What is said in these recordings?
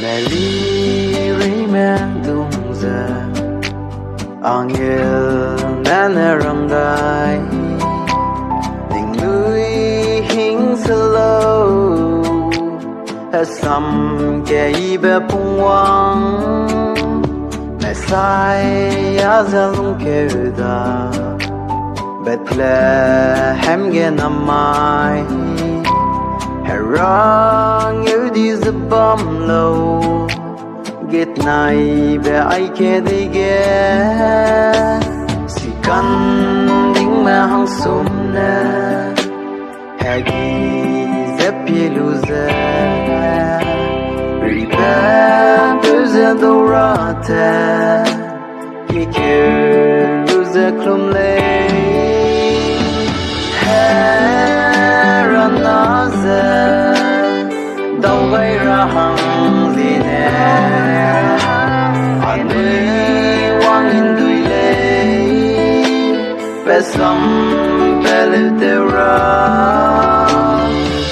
Meli rimen dumze Angel nanerangai Ding lui hing selo Hasam ke ibe pungwang Mesai yazalung keuda Bethlehem ge namai Herang yudi zabam lo Get nai be ai ke dige Si kan ding ma hang sum ne Hagi zepi luze Ribe buze dorate Kike luze klumle HERA na Đâu gây ra hằng gì nè Anh đi quang in đuôi lê Về sông về lưu tiêu ra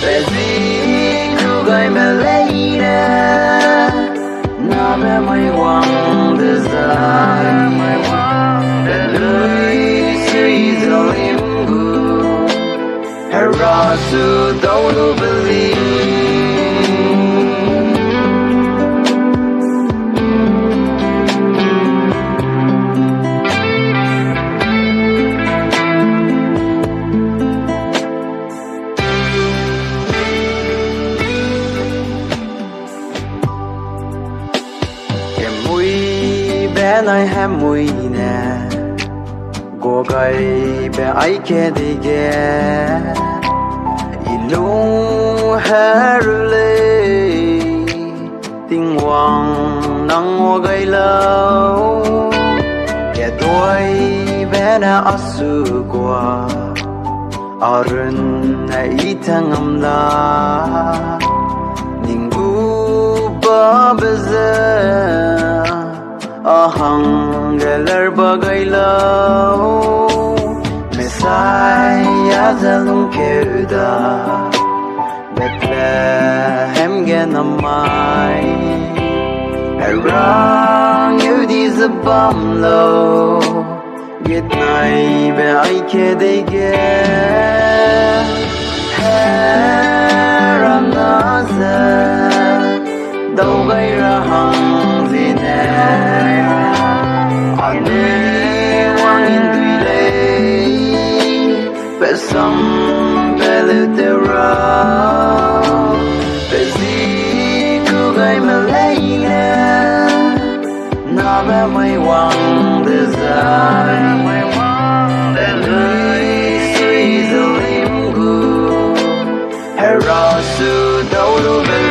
Về gì khu gây mê lấy nè Nà bè mây quang đưa dài Về lưới suy dầu im gu HERA su đâu nu believe Bé này hem mùi nè Cô gầy bé ấy kê đi ghé Ilung HERA lê Tình hoàng nắng ngô gây lâu Kẻ tuổi bé nè á sư qua Arun nè ý thang âm la Ninh gu ba bê zê Ahang geler bagay law Mesaya zalung keuda Bethlehem genamay Herang yudi zabam lo Git nai be ay kedege HERA na Đâu gây ra hằng gì nè Anh đi quang in tùy lê Về sông về lưu tiêu ra Về gì cứ gây mà lấy nè Nà bè mây quang đưa dài Để lưới suy dầu im gu HERA su đâu lưu về